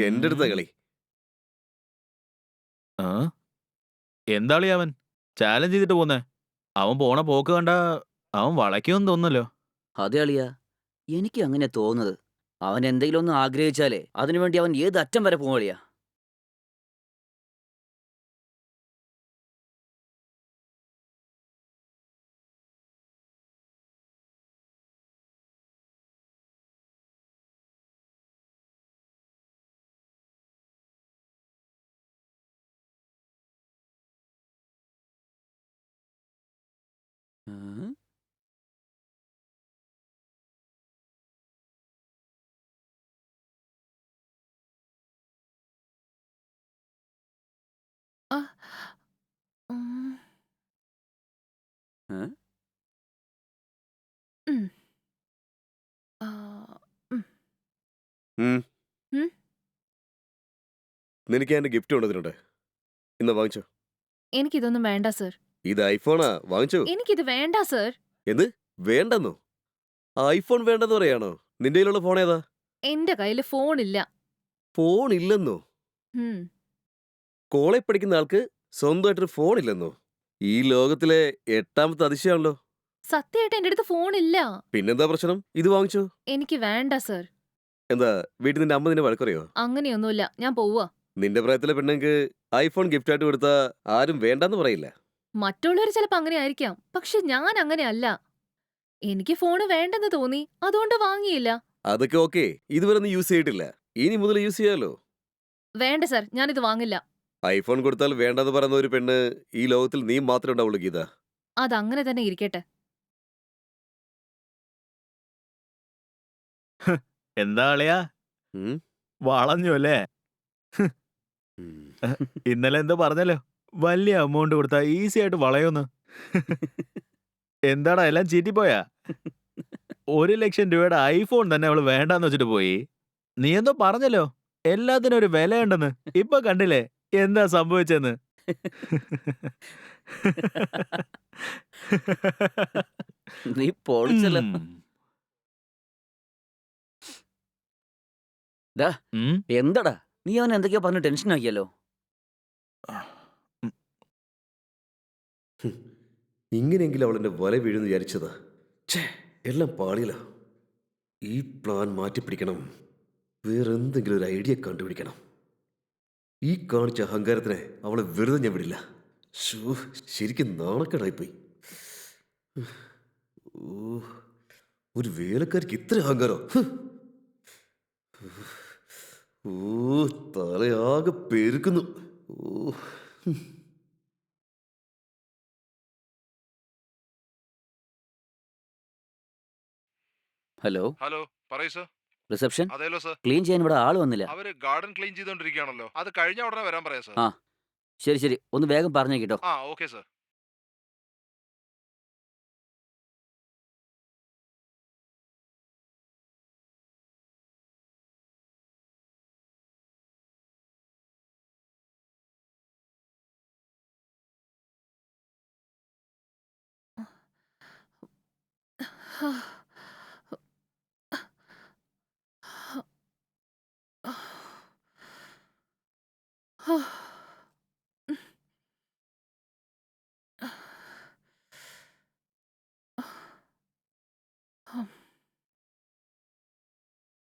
എന്റെ അടുത്ത കളി. ആ? എന്താളി അവൻ ചാലഞ്ച് ചെയ്തിട്ട് പോന്നെ? അവൻ പോണ പോക്ക് കണ്ട അവൻ വളയ്ക്കുമെന്ന് തോന്നല്ലോ. അതെ അളിയാ, എനിക്ക് അങ്ങനെ തോന്നുന്നത്. അവൻ എന്തെങ്കിലും ഒന്ന് ആഗ്രഹിച്ചാലേ അതിനുവേണ്ടി അവൻ ഏത് അറ്റം വരെ പോകളിയാ. ഉം. ആ, ഉം, ഉം. ഉം. ആ, ഉം. ഉം. ഉം? നിനക്ക് എന്റെ ഗിഫ്റ്റ് കൊണ്ടുവന്നിട്ടുണ്ട്, ഇന്ന് വാങ്ങിച്ചോ. എനിക്കിതൊന്നും വേണ്ട സർ. ഇത് ഐഫോണാ, വാങ്ങിച്ചോ. എനിക്കിത് വേണ്ട സർ. എന്ത് വേണ്ടെന്നോ? ഐഫോൺ വേണ്ടെന്ന് പറയാണോ? നിന്റെ കയ്യിലുള്ള ഫോൺ ഏതാ? എന്റെ കയ്യിൽ ഫോണില്ല. ഫോൺ ഇല്ലെന്നോ? ഉം. കോളേജ് പഠിക്കുന്ന ആൾക്ക് സ്വന്തമായിട്ടൊരു ഫോൺ ഇല്ലെന്നോ? ഈ ലോകത്തിലെ 8ാമത്തെ അതിശയാണല്ലോ. സത്യമായിട്ട് എന്റെ അടുത്ത് ഫോണില്ല. പിന്നെന്താ പ്രശ്നം? ഇത് വാങ്ങിച്ചോ. എനിക്ക് വേണ്ട സർ. എന്താ വീട്ടിൽ നിന്റെ അമ്മ നിന്നെ വഴക്കറിയോ? അങ്ങനെയൊന്നുമില്ല, ഞാൻ പോവാ. നിന്റെ പ്രായത്തിലെ പെണ്ണുങ്ങൾക്ക് ഐഫോൺ ഗിഫ്റ്റ് ആയിട്ട് കൊടുത്താ ആരും വേണ്ടെന്ന് പറയില്ല. മറ്റുള്ളവർ ചിലപ്പോ അങ്ങനെ ആയിരിക്കാം, പക്ഷെ ഞാൻ അങ്ങനെയല്ല. എനിക്ക് ഫോണ് വേണ്ടെന്ന് തോന്നി, അതുകൊണ്ട് വാങ്ങിയില്ല. അതൊക്കെ ഓക്കെ, ഇതുവരെ നീ യൂസ് ചെയ്തിട്ടില്ല, ഇനി മുതൽ യൂസ് ചെയ്യാലോ. വേണ്ട സർ, ഞാനിത് വാങ്ങില്ല. ഐഫോൺ കൊടുത്താൽ വേണ്ടെന്ന് പറയുന്ന ഒരു പെണ്ണ് ഈ ലോകത്തിൽ നീ മാത്രമേ ഉണ്ടാവുള്ളൂ ഗീത. അതങ്ങനെ തന്നെ ഇരിക്കട്ടെ. എന്താ അളിയാ, ഉം? വളഞ്ഞു അല്ലേ? ഉം. ഇന്നലെ എന്തോ പറഞ്ഞല്ലോ, വലിയ എമൗണ്ട് കൊടുത്താ ഈസി ആയിട്ട് വളയോന്ന്. എന്താടാ എല്ലാം ചീറ്റിപ്പോയാ? 1,00,000 രൂപയുടെ ഐഫോൺ തന്നെ അവള് വേണ്ടാന്ന് വെച്ചിട്ട് പോയി. നീ എന്തോ പറഞ്ഞല്ലോ, എല്ലാത്തിനും ഒരു വിലയുണ്ടെന്ന്. ഇപ്പൊ കണ്ടില്ലേ എന്താ സംഭവിച്ചെന്ന്? നീ പൊളിച്ചല്ലോ. ഉം. ഡാ, ഉം. എന്തടാ നീ അവൻ എന്തൊക്കെയോ പറഞ്ഞ് ടെൻഷൻ ആക്കിയല്ലോ. ഇങ്ങനെയെങ്കിലും അവൾ എന്റെ വല വീഴുന്നു വിചാരിച്ചതാ. ഛേ, എല്ലാം പാളിയില്ല. ഈ പ്ലാൻ മാറ്റിപ്പിടിക്കണം. വേറെന്തെങ്കിലും ഒരു ഐഡിയ കണ്ടുപിടിക്കണം. ഈ കാണിച്ച അഹങ്കാരത്തിനെ അവളെ വെറുതെ ഞാൻ വിടില്ല. ശോ, ശരിക്കും നാണക്കേടായിപ്പോയി. ഓ, ഒരു വേലക്കാരിക്ക് ഇത്ര അഹങ്കാരോ? ഓ, തലയാകെ പെരുക്കുന്നു. ഓ. ഹലോ. ഹലോ, പറയൂ സർ. റിസപ്ഷൻ അതേലോ സർ. ക്ലീൻ ചെയ്യാൻ ഇവിടെ ആള് വന്നില്ല. അവര് ഗാർഡൻ ക്ലീൻ ചെയ്തോണ്ടിരിക്കുകയാണല്ലോ. അത് കഴിഞ്ഞ ഉടനെ വരാൻ പറയാം സർ. ആ ശരി ശരി, ഒന്ന് വേഗം പറഞ്ഞേക്കിട്ടോ. ആ ഓക്കെ സർ.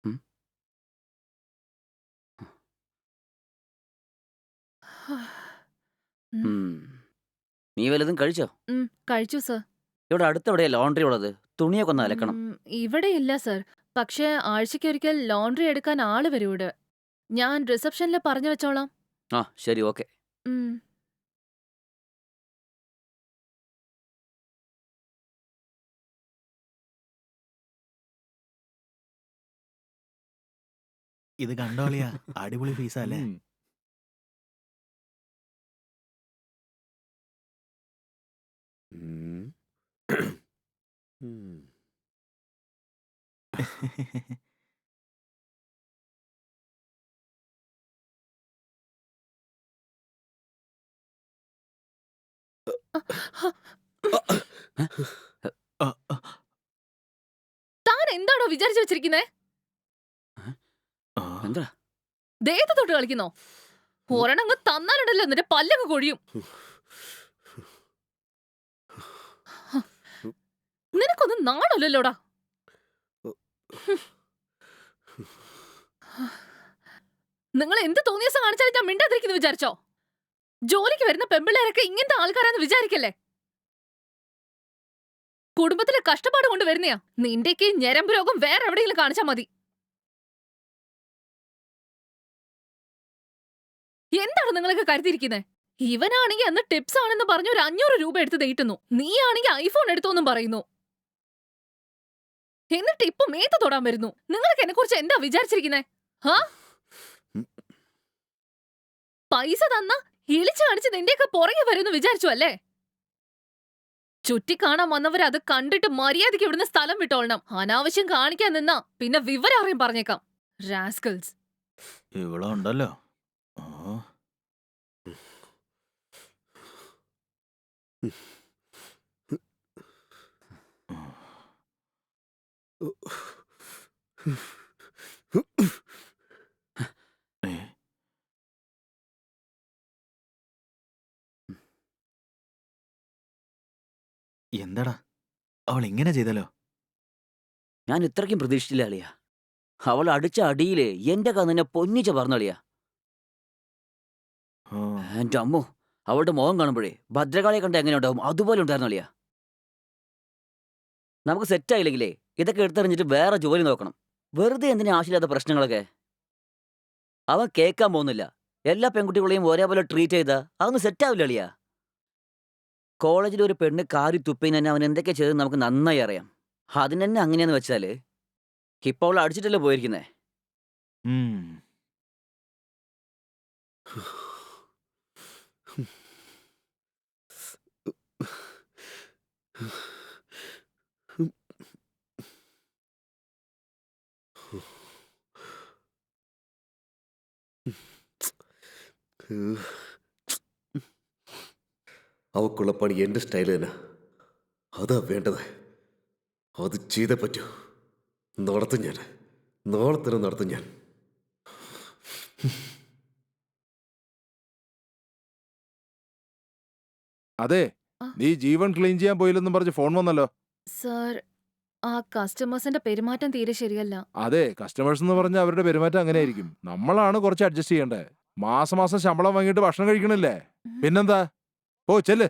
ഉം. ഉം. നീ വല്ലതും കഴിച്ചോ? കഴിച്ചു സർ. ഇവിടെ അടുത്തെവിടെയാ ലോണ്ടറി ഉള്ളത്? തുണിയൊക്കെ ഒന്ന് അലക്കണം. ഇവിടെ ഇല്ല സർ. പക്ഷേ ആഴ്ചയ്ക്കൊരിക്കൽ ലോണ്ടറി എടുക്കാൻ ആള് വരും ഇവിടെ. ഞാൻ റിസപ്ഷനിൽ പറഞ്ഞു വെച്ചോളാം. ആ ശരി, ഓക്കെ. ഉം. ഇത് കണ്ടോളിയാ, അടിപൊളി ഫീസാ അല്ലേ? ഉം. ഉം. താൻ എന്താണോ വിചാരിച്ചു വെച്ചിരിക്കുന്നേ? എന്താ? ദേഹത്ത് തൊട്ട് കളിക്കുന്നോ? ഒരെണ്ണങ്ങ് തന്നാലുണ്ടല്ലോ എന്നിട്ട് പല്ലങ്ങ് കൊഴിയും. നിനക്കൊന്നും നാണല്ലല്ലോടാ. നിങ്ങൾ എന്ത് തോന്നിയ ദിവസം കാണിച്ചാലും ഞാൻ മിണ്ടാതിരിക്കുന്നു വിചാരിച്ചോ? ജോലിക്ക് വരുന്ന പെമ്പിള്ളേരൊക്കെ ഇങ്ങനത്തെ ആൾക്കാരാന്ന് വിചാരിക്കല്ലേ? കുടുംബത്തിലെ കഷ്ടപ്പാട് കൊണ്ട് വരുന്നയാ. നിന്റെയൊക്കെ ഈ ഞരമ്പ് രോഗം വേറെ എവിടെയെങ്കിലും കാണിച്ചാ മതി. എന്താണ് നിങ്ങളൊക്കെ കരുതിയിരിക്കുന്നത്? ഇവനാണെങ്കിൽ അന്ന് ടിപ്സ് ആണെന്ന് പറഞ്ഞു ഒരു 500 രൂപ എടുത്ത് ദയിട്ടുന്നു. നീ ആണെങ്കിൽ ഐഫോൺ എടുത്തോന്നും പറയുന്നു. എന്നിട്ട് ഇപ്പൊ മേത്ത് തൊടാൻ വരുന്നു. നിങ്ങൾക്ക് എന്നെ കുറിച്ച് എന്താ വിചാരിച്ചിരിക്കുന്നേ? പൈസ തന്ന ഇളിച്ചു കാണിച്ച് നിന്റെയൊക്കെ പുറകെ വരുന്നു വിചാരിച്ചു അല്ലേ? ചുറ്റിക്കാണാൻ വന്നവർ അത് കണ്ടിട്ട് മര്യാദയ്ക്ക് ഇവിടുന്ന് സ്ഥലം വിട്ടോളണം. അനാവശ്യം കാണിക്കാൻ നിന്നാ പിന്നെ വിവരം അറിയാൻ പറഞ്ഞേക്കാം. റാസ്കൽസ്. ഇവിടെ ഉണ്ടല്ലോ. എന്താടാ അവൾ ഇങ്ങനെ ചെയ്തല്ലോ? ഞാൻ ഇത്രയ്ക്കും പ്രതീക്ഷിച്ചില്ല അളിയ. അവൾ അടിച്ച അടിയില് എന്റെ കണ്ണിനെ പൊന്നിച്ച പറഞ്ഞളിയ. എന്റെ അമ്മോ, അവളുടെ മുഖം കാണുമ്പോഴേ ഭദ്രകാളിയെ കണ്ട് എങ്ങനെ ഉണ്ടാവും അതുപോലെ ഉണ്ടായിരുന്നു അളിയ. നമുക്ക് സെറ്റായില്ലെങ്കിലേ ഇതൊക്കെ എടുത്തെറിഞ്ഞിട്ട് വേറെ ജോലി നോക്കണം. വെറുതെ എന്തിനാ ആവശ്യമില്ലാത്ത പ്രശ്നങ്ങളൊക്കെ? അവൻ കേൾക്കാൻ പോകുന്നില്ല. എല്ലാ പെൺകുട്ടികളെയും ഒരേപോലെ ട്രീറ്റ് ചെയ്താ അതൊന്നും സെറ്റാവില്ല അളിയ. കോളേജിൽ ഒരു പെണ്ണ് കാരി തുപ്പിന് തന്നെ അവൻ എന്തൊക്കെ ചെയ്തെന്ന് നമുക്ക് നന്നായി അറിയാം. അതിന് തന്നെ അങ്ങനെയാന്ന് വെച്ചാല് ഇപ്പൊ അവൾ അടിച്ചിട്ടല്ലേ പോയിരിക്കുന്നേ. അവക്കുള്ള പണി എൻ്റെ സ്റ്റൈൽ തന്നെ. അതാ വേണ്ടത്. അത് ചെയ്തേ പറ്റൂ. നടത്തും ഞാൻ. നാളെ തന്നെ നടത്തും ഞാൻ. അതെ, നീ ജീവൻ ക്ലീൻ ചെയ്യാൻ പോയില്ലെന്നും പറഞ്ഞ് ഫോൺ വന്നല്ലോ. സർ, ആ കസ്റ്റമേഴ്സിന്റെ പെരുമാറ്റം തീരെ ശരിയല്ല. അതെ, കസ്റ്റമേഴ്സ് എന്ന് പറഞ്ഞാൽ അവരുടെ പെരുമാറ്റം അങ്ങനെ ആയിരിക്കും. നമ്മളാണ് കുറച്ച് അഡ്ജസ്റ്റ് ചെയ്യേണ്ടത്. മാസം മാസം ശമ്പളം വാങ്ങിയിട്ട് ഭക്ഷണം കഴിക്കണില്ലേ? പിന്നെന്താ? ഓ ചെല്ല്.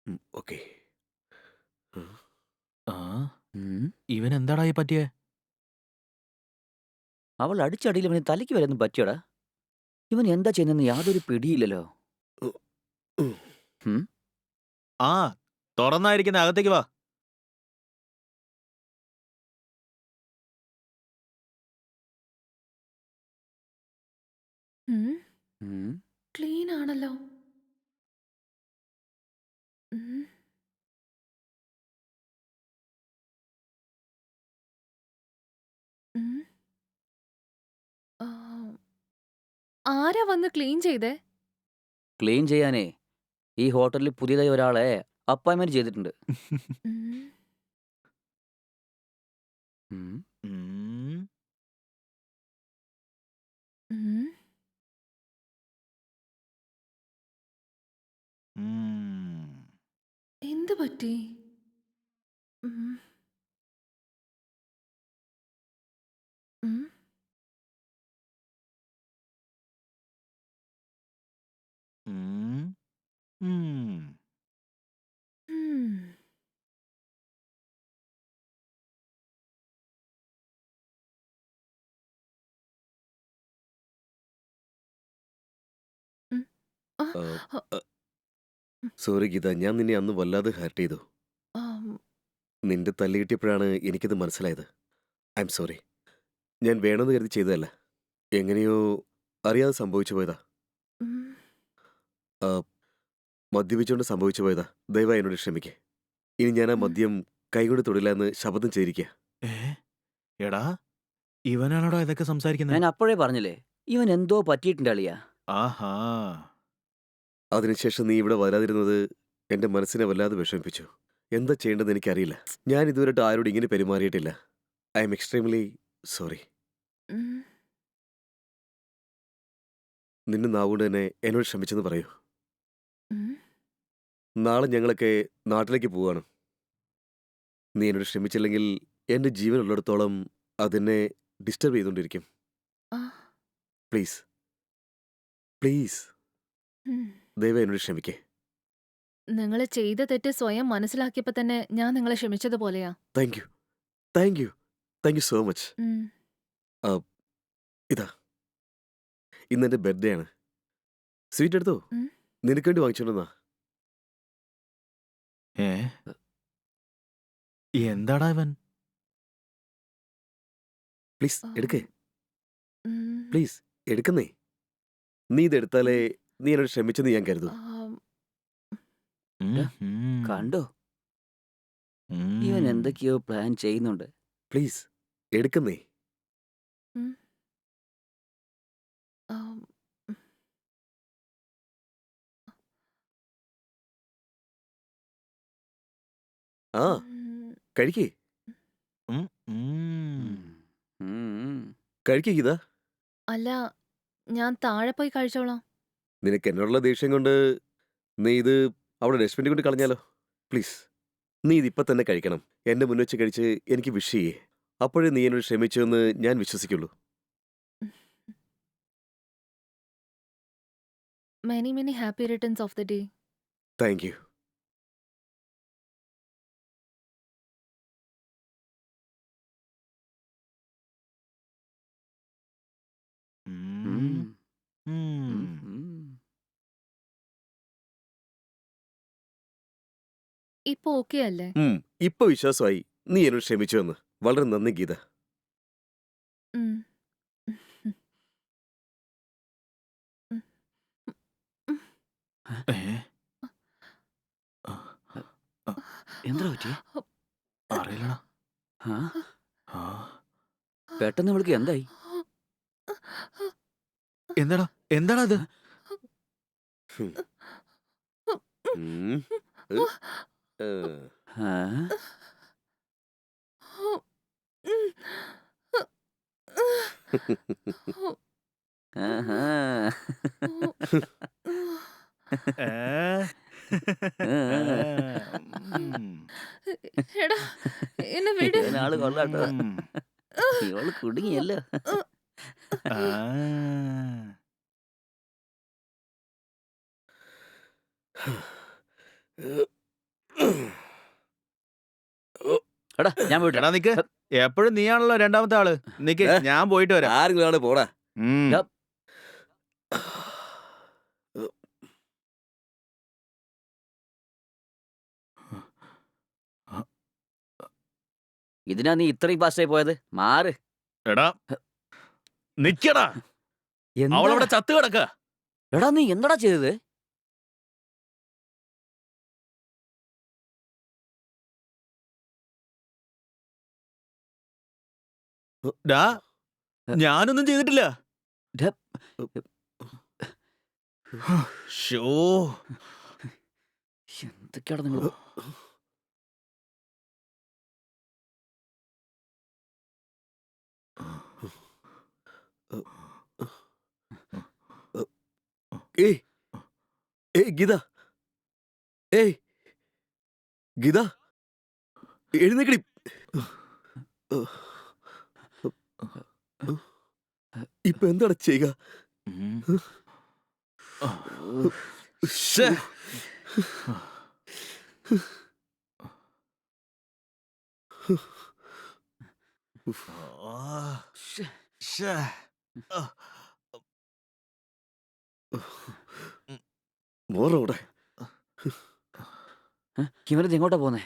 ഓക്കെ. ആ ഉം. ഇവൻ എന്താടാ ഈ പറ്റിയേ? അവൾ അടിച്ചടിയിൽ ഇവന് തലയ്ക്ക് വരെ ഒന്നും പറ്റിയടാ. ഇവൻ എന്താ ചെയ്യുന്നതെന്ന് യാതൊരു പിടിയില്ലല്ലോ. ഉം. ആ തുറന്നായിരിക്കുന്ന അകത്തേക്ക് വാ. ഉം. ക്ലീൻ ആണല്ലോ. ഉം. ഉം. ആ, ആരാ വന്ന് ക്ലീൻ ചെയ്തേ? ക്ലീൻ ചെയ്യാനേ ഈ ഹോട്ടലിൽ പുതിയതായി ഒരാളെ അപ്പോയിന്റ്മെന്റ് ചെയ്തിട്ടുണ്ട്. ഉം. ഉം. ഉം. ഉം. ഉം. എന്ത് പറ്റി? ഉം. ഉം. ഉം. ഉം. ഉം. ഉം. ആ, ആ, സോറി ഗീത, ഞാൻ നിന്നെ അന്ന് വല്ലാതെ ഹർട്ട് ചെയ്തു. ആം, നിന്റെ തല്ല് കിട്ടിയപ്പോഴാണ് എനിക്കത് മനസ്സിലായത്. I am sorry. ഞാൻ വേണമെന്ന് കരുതി ചെയ്തതല്ല. എങ്ങനെയോ അറിയാതെ സംഭവിച്ചു പോയതാ. ഉം. ആ, മദ്യപിച്ചുകൊണ്ട് സംഭവിച്ചു പോയതാ. ദയവായി എന്നോട് ക്ഷമിക്കേ. ഇനി ഞാൻ ആ ഉം. മദ്യം കൈകൊണ്ട് തൊടില്ല എന്ന് ശപഥം ചെയ്തിരിക്കുക. ഏ എടാ ഇവനാണോടാ ഇതൊക്കെ സംസാരിക്കുന്നത്? ഞാൻ അപ്പോഴേ പറഞ്ഞില്ലേ ഇവൻ എന്തോ പറ്റിയിട്ടുണ്ട് അളിയാ. ആഹാ. അതിനുശേഷം നീ ഇവിടെ വരാതിരുന്നത് എൻ്റെ മനസ്സിനെ വല്ലാതെ വിഷമിപ്പിച്ചു. എന്താ ചെയ്യേണ്ടതെന്ന് എനിക്കറിയില്ല. ഞാൻ ഇതുവരെയായിട്ട് ആരോടും ഇങ്ങനെ പെരുമാറിയിട്ടില്ല. I'm extremely sorry. ഉം. നിന്റെ നാവുകൊണ്ട് തന്നെ എന്നോട് ക്ഷമിച്ചെന്ന് പറയൂ. ഉം. നാളെ ഞങ്ങളൊക്കെ നാട്ടിലേക്ക് പോവാണ്. നീ എന്നോട് ക്ഷമിച്ചില്ലെങ്കിൽ എൻ്റെ ജീവനുള്ളിടത്തോളം അതെന്നെ ഡിസ്റ്റർബ് ചെയ്തുകൊണ്ടിരിക്കും. ആ, പ്ലീസ് പ്ലീസ് ഉം. ദയവായി എന്നോട് ക്ഷമിക്കേ. നിങ്ങള് ചെയ്ത തെറ്റ് സ്വയം മനസ്സിലാക്കിയപ്പോ തന്നെ ഞാൻ നിങ്ങളെ ക്ഷമിച്ചതുപോലെയാ. Thank you thank you thank you so much. ഉം. ഇതാ ഇന്ന് എൻ്റെ ബർത്ത്ഡേ ആണ്. സ്വീറ്റ് എടുത്തോ. ഉം. നിനക്ക് വേണ്ടി വാങ്ങിച്ചോണ്ടെന്നാ. ഏ എന്താടാ ഇവൻ? പ്ലീസ് എടുക്കേ. ഉം. പ്ലീസ് എടുക്കുന്നേ. നീ ഇതെടുത്താലേ നീ എന്നോട് ക്ഷമിച്ചെന്ന് ഞാൻ കരുതൂ. ആം, ഉം. കണ്ടോ ഉം. ഇവൻ എന്തൊക്കെയോ പ്ലാൻ ചെയ്യുന്നുണ്ട്. പ്ലീസ് എടുക്കുന്നേ. ഉം. ആം, ആ ഉം. കഴിക്കേ ഉം. ഉം. ഉം. കഴിക്കേ ഗീത. അല്ല, ഞാൻ താഴെ പോയി കഴിച്ചോളാം. നിനക്ക് എന്നോടുള്ള ദേഷ്യം കൊണ്ട് നീ ഇത് അവിടെ ഡസ്റ്റ്ബിന്നിൽ കൊണ്ട് കളഞ്ഞാലോ. പ്ലീസ് നീ ഇതിപ്പം തന്നെ കഴിക്കണം. എൻ്റെ മുന്നിൽ വെച്ച് കഴിച്ച് എനിക്ക് വിഷ് ചെയ്യേ. അപ്പോഴേ നീ എന്നോട് ക്ഷമിച്ചു എന്ന് ഞാൻ വിശ്വസിക്കുള്ളൂ. Many many happy returns of the day. Thank you. ഉം. ഉം. ഇപ്പൊ ഓക്കെ അല്ലേ? ഇപ്പൊ വിശ്വാസമായി നീ എന്നോട് ക്ഷമിച്ചു എന്ന്. വളരെ നന്ദി ഗീത. ഉം. ഏ? എന്താ പറ്റി? അറിയില്ലടാ. ആ? ആ. പെട്ടെന്ന് ഇവൾക്ക് എന്തായി? എന്താടാ എന്താടാ ഇത്? ഹും. ഉം. ആ? ആഹാ. ഏ? ഉം. എടാ, എന്നെ വിട്. ഇവനാള് കൊള്ളാട്ടോ. ഉം. ഇവള് കുടുങ്ങിയല്ലോ. ആ. എടാ ഞാൻ പോയിട്ട് എടാ നിക്ക്, എപ്പോഴും നീയാണല്ലോ രണ്ടാമത്തെ ആള്. നിക്ക്, ഏ? ഞാൻ പോയിട്ട് വരാം. ആരെങ്കിലും ആണ് പോടാ. ഉം. ഡാ. ഇതിനാ നീ ഇത്രയും ഫാസ്റ്റായി പോയത്? മാറ്. എടാ നിക്കടാ, എന്താ? അവളവിടെ ചത്ത് കിടക്ക. എടാ നീ എന്താടാ ചെയ്തത്? ഡാ, ഞാനൊന്നും ചെയ്തിട്ടില്ല. ഡാ. ഷോ, എന്തൊക്കെയാണ് നിങ്ങൾ? ഏയ് ഏയ് ഗീത, ഏയ് ഗീത, എഴുന്നേക്കടി. ഇപ്പൊ എന്താണ് ചെയ്യുക? ശ്ശേ. ശ്ശേ. മോറവിടെ. ഇവരത് എങ്ങോട്ടാ പോന്നെ?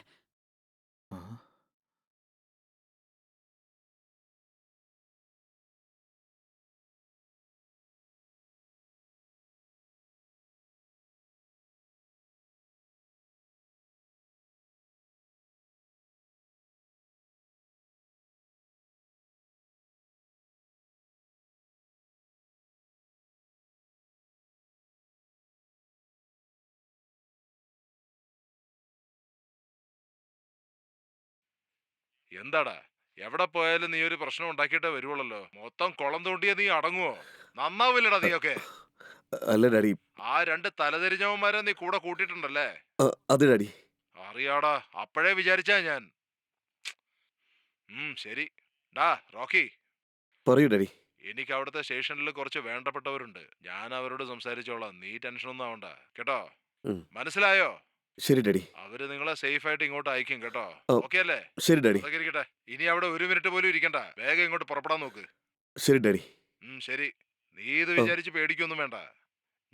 എന്താടാ, എവിടെ പോയാലും നീ ഒരു പ്രശ്നം ഉണ്ടാക്കിയിട്ടേ വരുവുള്ളല്ലോ. മൊത്തം കുളം തോണ്ടിയ നീ അടങ്ങുവോ? നന്നാവില്ലടാ നീയൊക്കെ. അല്ല ഡാഡി, ആ രണ്ട് തലതിരിഞ്ഞവന്മാരെ നീ കൂടെ കൂട്ടിയിട്ടുണ്ടല്ലേ? അത് ഡാഡി. അറിയാടാ, അപ്പോഴേ വിചാരിച്ചാ ഞാൻ. ശരി. ഡാ റോക്കി, പറയൂ ഡാഡി. എനിക്ക് അവിടുത്തെ സ്റ്റേഷനിൽ കുറച്ച് വേണ്ടപ്പെട്ടവരുണ്ട്. ഞാൻ അവരോട് സംസാരിച്ചോളാം. നീ ടെൻഷനൊന്നും ആവണ്ട കേട്ടോ. ഉം. മനസ്സിലായോ? ശരി ഡാഡി. അവര് നിങ്ങളെ സേഫ് ആയിട്ട് ഇങ്ങോട്ട് അയക്കും കേട്ടോ. ആ. ഓക്കെ അല്ലേ? ശരി ഡാഡി. അതൊക്കെ ഇരിക്കട്ടെ. ഇനി അവിടെ ഒരു മിനിറ്റ് പോലും ഇരിക്കണ്ട. വേഗം ഇങ്ങോട്ട് പുറപ്പെടാൻ നോക്ക്. ശരി ഡാഡി. ശരി. നീ ഇത് വിചാരിച്ച് പേടിക്കൊന്നും വേണ്ട.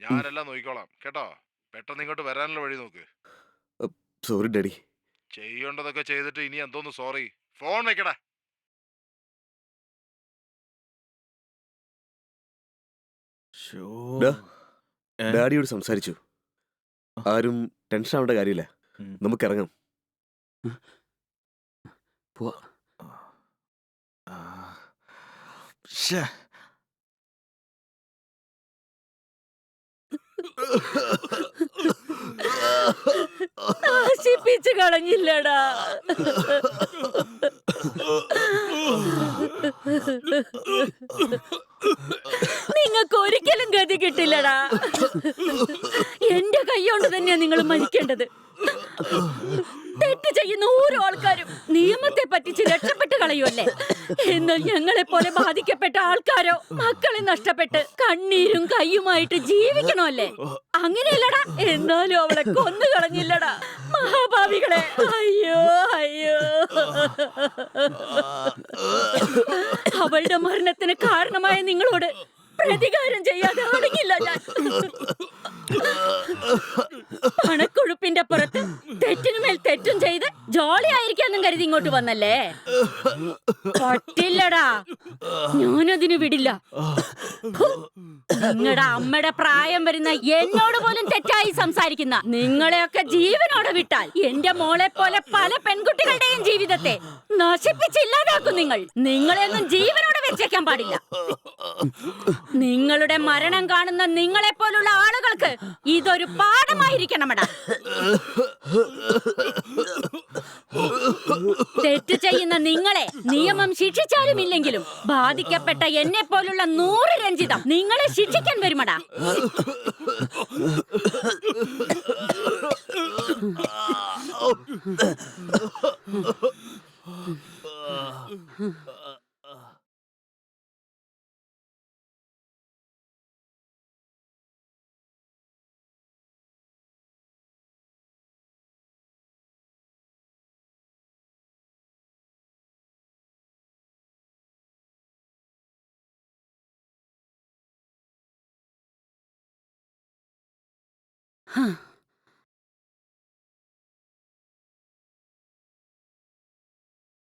ഞാനെല്ലാം നോക്കിക്കോളാം കേട്ടോ. പെട്ടെന്ന് ഇങ്ങോട്ട് വരാനുള്ള വഴി നോക്ക്. Sorry daddy. ചെയ്യേണ്ടതൊക്കെ ചെയ്തിട്ട് ഇനി എന്തോന്ന് സോറി. ഫോൺ വെക്കടാ. ഷോ. ഡാ, ഏ? ഡാഡിയോട് സംസാരിച്ചു. ആരും ടെൻഷൻ ആവേണ്ട കാര്യമില്ല. ഉം. നമുക്ക് ഇറങ്ങാം. പോവാ. ശ്ശേ. നശിപ്പിച്ചു കളഞ്ഞില്ലടാ. നിങ്ങൾക്ക് ഒരിക്കലും ഗതി കിട്ടില്ലടാ. എന്റെ കൈകൊണ്ട് തന്നെയാ നിങ്ങൾ മരിക്കേണ്ടത്. തെറ്റ് ചെയ്യുന്ന ഓരോ ആൾക്കാരും നിയമത്തെ പറ്റിച്ച് രക്ഷപ്പെട്ട് കളയുമല്ലേ. എന്നാൽ ഞങ്ങളെ പോലെ ബാധിക്കപ്പെട്ട ആൾക്കാരോ മക്കളെ നഷ്ടപ്പെട്ട് കണ്ണീരും കയ്യുമായിട്ട് ജീവിക്കണമല്ലേ. അങ്ങനെയല്ലടാ. എന്നാലും അവളെ കൊന്നു കളഞ്ഞില്ലടാ മഹാഭാവികളെ. അയ്യോ അയ്യോ. അവളുടെ മരണത്തിന് കാരണമായ നിങ്ങളോട് പ്രതികാരം ചെയ്യാതെ അടങ്ങില്ല ഞാൻ. പണക്കൊഴുപ്പിന്റെ പുറത്ത് തെറ്റിനുമേൽ തെറ്റും ചെയ്ത് ജോളി ആയിരിക്കാന്നും കരുതി ഇങ്ങോട്ട് വന്നല്ലേ. പറ്റില്ലടാ, ഞാനതിന് വിടില്ല. നിങ്ങളുടെ അമ്മയുടെ പ്രായം വരുന്ന എന്നോട് പോലും തെറ്റായി സംസാരിക്കുന്ന നിങ്ങളെയൊക്കെ ജീവനോടെ വിട്ടാൽ എന്റെ മോളെ പോലെ പല പെൺകുട്ടികളുടെയും ജീവിതത്തെ നശിപ്പിച്ചില്ലാതാക്കും നിങ്ങൾ. നിങ്ങളെയൊന്നും ജീവനോടെ വെച്ചേക്കാൻ പാടില്ല. നിങ്ങളുടെ മരണം കാണുന്ന നിങ്ങളെ പോലുള്ള ആളുകൾക്ക് ഇതൊരു പാഠമായിരിക്കണമടാ. തെറ്റ് ചെയ്യുന്ന നിങ്ങളെ നിയമം ശിക്ഷിച്ചാലും ഇല്ലെങ്കിലും ബാധിക്കപ്പെട്ട എന്നെ പോലുള്ള 100 രഞ്ജിതം നിങ്ങളെ ശിക്ഷിക്കാൻ വരുമടാ.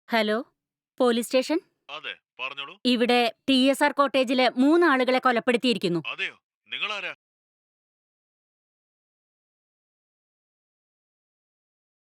Hello, police station. അതെ, പറഞ്ഞോളൂ. ഇവിടെ TSR കോട്ടേജില് 3 ആളുകളെ കൊലപ്പെടുത്തിയിരിക്കുന്നു. അതെയോ, നിങ്ങളാരാ?